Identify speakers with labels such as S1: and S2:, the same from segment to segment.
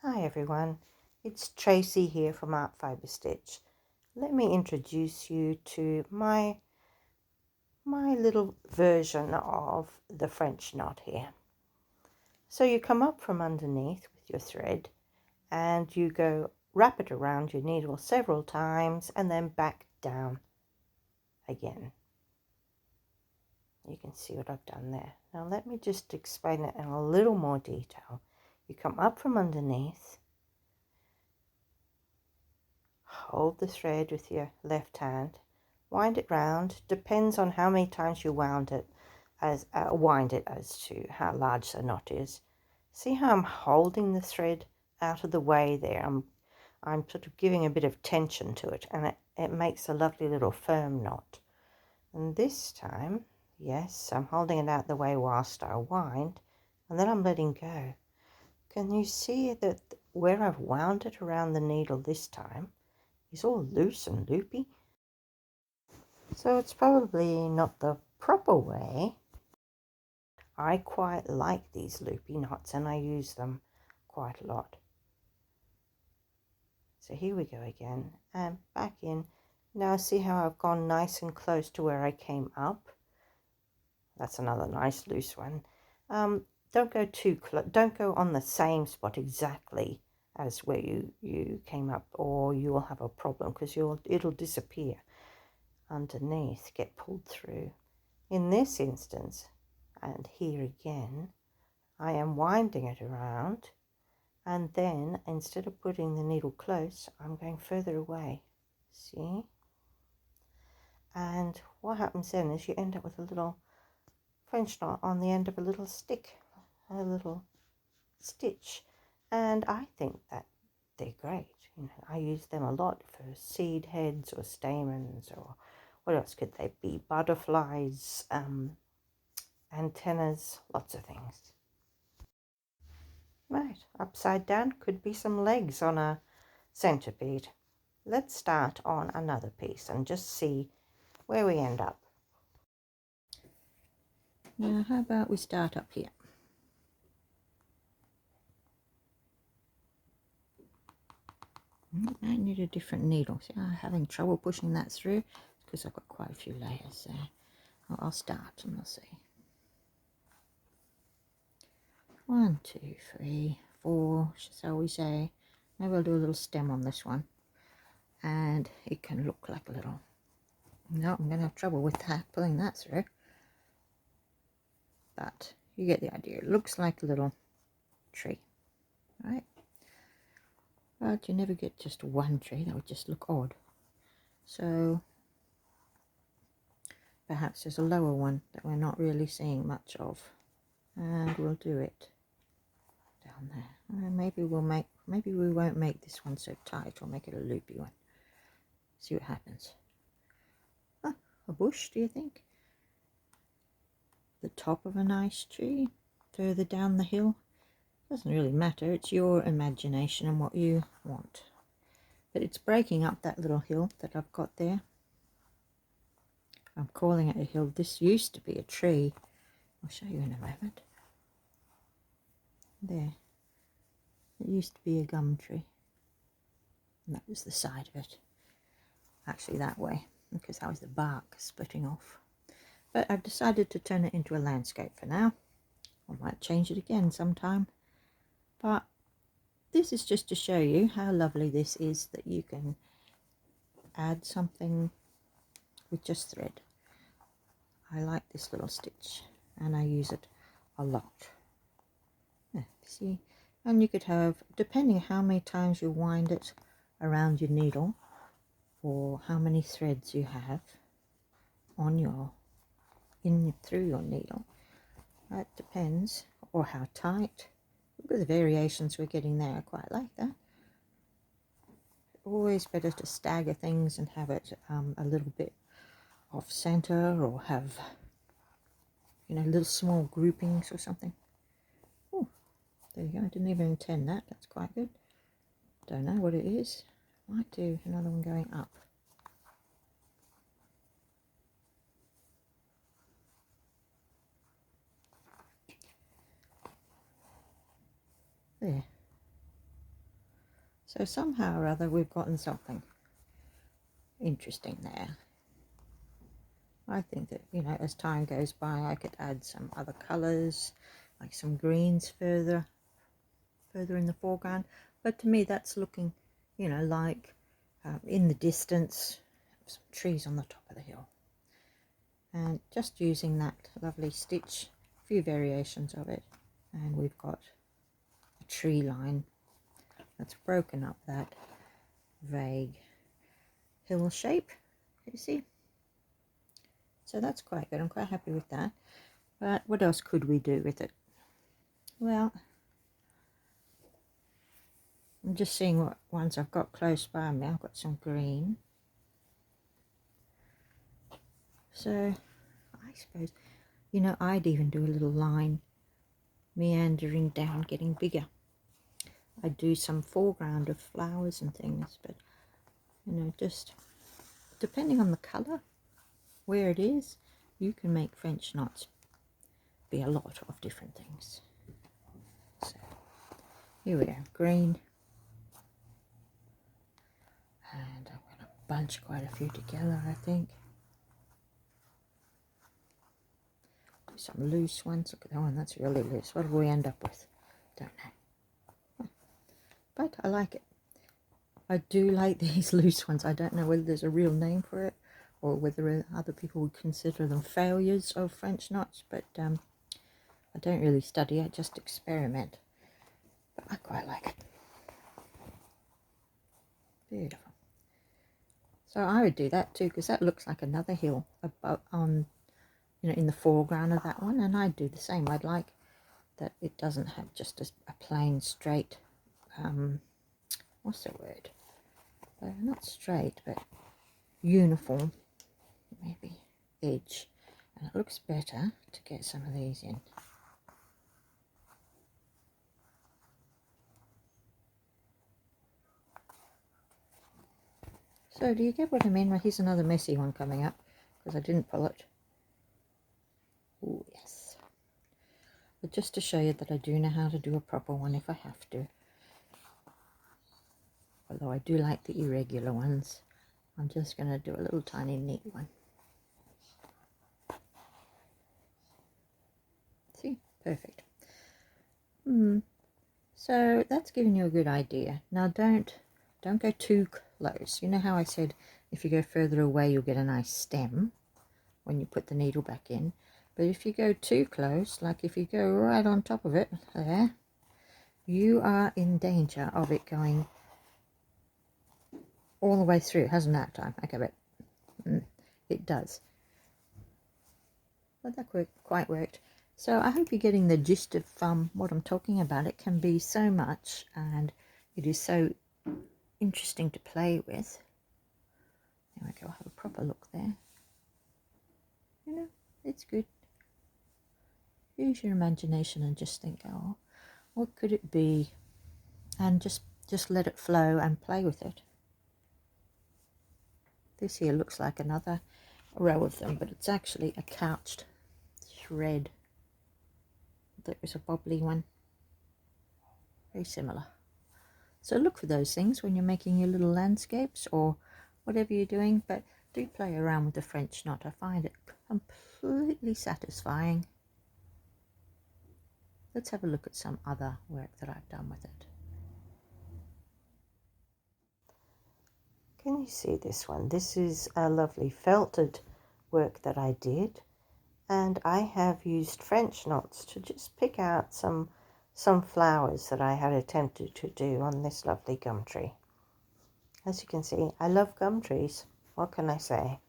S1: Hi everyone, it's Tracy here from Art Fibre Stitch. Let me introduce you to my little version of the French knot here. So you come up from underneath with your thread and you go wrap it around your needle several times and then back down again. You can see what I've done there. Now let me just explain it in a little more detail. You come up from underneath, hold the thread with your left hand, wind it round, depends on how many times you wind it as to how large the knot is. See how I'm holding the thread out of the way there? I'm sort of giving a bit of tension to it, and it makes a lovely little firm knot. And this time, yes, I'm holding it out the way whilst I wind, and then I'm letting go. Can you see that where I've wound it around the needle this time is all loose and loopy? So it's probably not the proper way. I quite like these loopy knots and I use them quite a lot. So here we go again and back in. Now see how I've gone nice and close to where I came up. That's another nice loose one. Don't go too close. Don't go on the same spot exactly as where you came up, or you will have a problem because it'll disappear underneath, get pulled through. In this instance, and here again, I am winding it around, and then instead of putting the needle close, I'm going further away. See? And what happens then is you end up with a little French knot on the end of a little stick, a little stitch. And I think that they're great. You know, I use them a lot for seed heads or stamens, or what else could they be? Butterflies, antennas, lots of things. Right, upside down could be some legs on a centipede. Let's start on another piece and just see where we end up. Now how about we start up here? I need a different needle. See, I'm having trouble pushing that through because I've got quite a few layers there. I'll start and we'll see. 1, 2, 3, 4, shall we say. Maybe I'll do a little stem on this one. And it can look like a little... No, I'm going to have trouble with that, pulling that through. But you get the idea. It looks like a little tree, right? But you never get just one tree. That would just look odd. So perhaps there's a lower one that we're not really seeing much of. And we'll do it down there. And maybe we won't make this one so tight. We'll make it a loopy one. See what happens. Ah, a bush, do you think? The top of a nice tree further down the hill. Doesn't really matter. It's your imagination and what you want. But it's breaking up that little hill that I've got there. I'm calling it a hill. This used to be a tree. I'll show you in a moment. There. It used to be a gum tree. And that was the side of it. Actually that way, because that was the bark splitting off. But I've decided to turn it into a landscape for now. I might change it again sometime. But this is just to show you how lovely this is, that you can add something with just thread. I like this little stitch and I use it a lot. Yeah, see, and you could have, depending how many times you wind it around your needle or how many threads you have on through your needle, that depends, or how tight. Look at the variations we're getting there. I quite like that. Always better to stagger things and have it a little bit off center, or have, you know, little small groupings or something. Oh, there you go. I didn't even intend that. That's quite good. Don't know what it is. Might do another one going up. There. So somehow or other we've gotten something interesting there. I think that, you know, as time goes by, I could add some other colours, like some greens further in the foreground. But to me, that's looking, you know, like in the distance, some trees on the top of the hill. And just using that lovely stitch, a few variations of it, and we've got a tree line that's broken up that vague hill shape, you see. So that's quite good. I'm quite happy with that. But what else could we do with it? Well, I'm just seeing what ones I've got close by me. I've got some green. So I suppose, you know, I'd even do a little line meandering down, getting bigger. I'd do some foreground of flowers and things, but, you know, just depending on the colour, where it is, you can make French knots be a lot of different things. So here we go, green, and I'm going to bunch quite a few together, I think. Do some loose ones. Look at that one, that's really loose. What will we end up with? Don't know. But I like it. I do like these loose ones. I don't know whether there's a real name for it or whether other people would consider them failures of French knots, but I don't really study, I just experiment. But I quite like it. Beautiful. So I would do that too, because that looks like another hill above, on, you know, in the foreground of that one, and I'd do the same. I'd like that it doesn't have just a plain straight, what's the word? Not straight, but uniform, maybe, edge. And it looks better to get some of these in. So do you get what I mean? Well, here's another messy one coming up because I didn't pull it. Oh yes. But just to show you that I do know how to do a proper one if I have to. Although I do like the irregular ones. I'm just going to do a little tiny neat one. See? Perfect. So that's giving you a good idea. Now don't go too close. You know how I said if you go further away you'll get a nice stem when you put the needle back in. But if you go too close, like if you go right on top of it, there, you are in danger of it going all the way through. It hasn't that time. Okay, but it does. But that quite worked. So I hope you're getting the gist of what I'm talking about. It can be so much, and it is so interesting to play with. There we go, I'll have a proper look there. You know, it's good. Use your imagination and just think, oh, what could it be? And just let it flow and play with it. This here looks like another row of them, but it's actually a couched thread. There was a bobbly one. Very similar. So look for those things when you're making your little landscapes or whatever you're doing, but do play around with the French knot. I find it completely satisfying. Let's have a look at some other work that I've done with it. Can you see this one? This is a lovely felted work that I did, and I have used French knots to just pick out some flowers that I had attempted to do on this lovely gum tree. As you can see, I love gum trees. What can I say?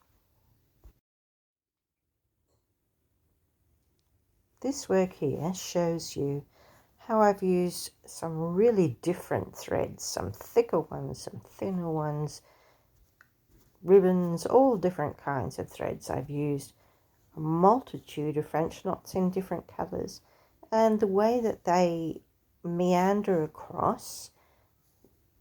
S1: This work here shows you how I've used some really different threads, some thicker ones, some thinner ones, ribbons, all different kinds of threads. I've used a multitude of French knots in different colours, and the way that they meander across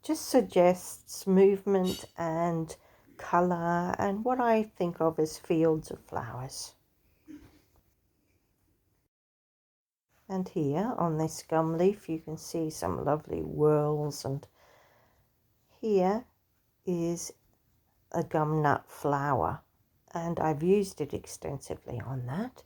S1: just suggests movement and colour and what I think of as fields of flowers. And here on this gum leaf you can see some lovely whorls and here is a gum nut flower, and I've used it extensively on that,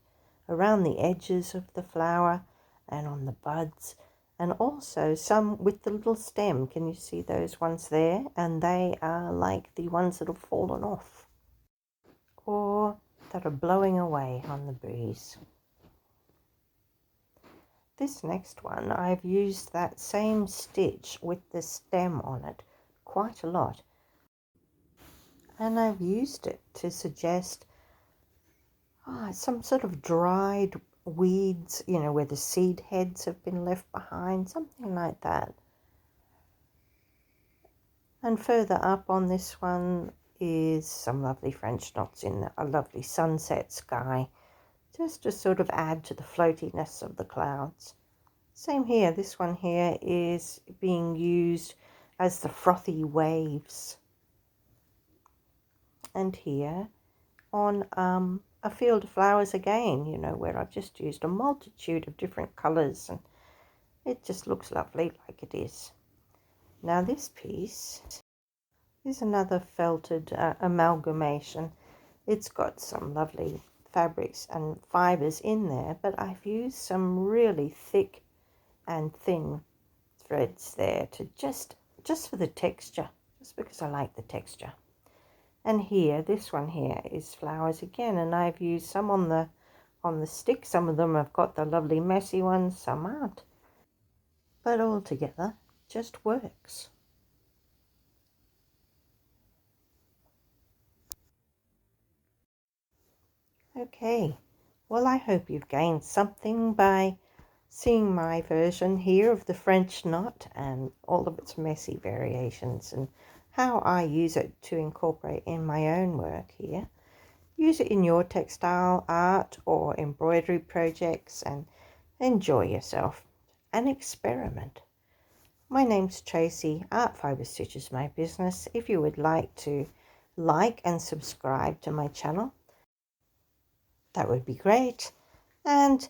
S1: around the edges of the flower and on the buds, and also some with the little stem. Can you see those ones there? And they are like the ones that have fallen off or that are blowing away on the breeze. This next one, I've used that same stitch with the stem on it quite a lot, and I've used it to suggest some sort of dried weeds, you know, where the seed heads have been left behind, something like that. And further up on this one is some lovely French knots in a lovely sunset sky, just to sort of add to the floatiness of the clouds. Same here, this one here is being used as the frothy waves. And here on a field of flowers again, you know, where I've just used a multitude of different colours, and it just looks lovely like it is. Now this piece is another felted amalgamation. It's got some lovely fabrics and fibres in there, but I've used some really thick and thin threads there to just for the texture, just because I like the texture. And here, this one here is flowers again, and I've used some on the stick. Some of them have got the lovely messy ones, some aren't, but all together just works. Okay, well, I hope you've gained something by seeing my version here of the French knot and all of its messy variations, and how I use it to incorporate in my own work here. Use it in your textile art or embroidery projects and enjoy yourself and experiment. My name's Tracey. Art Fibre Stitch is my business. If you would like to like and subscribe to my channel, that would be great. And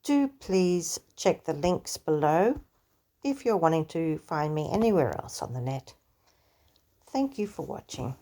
S1: do please check the links below if you're wanting to find me anywhere else on the net. Thank you for watching.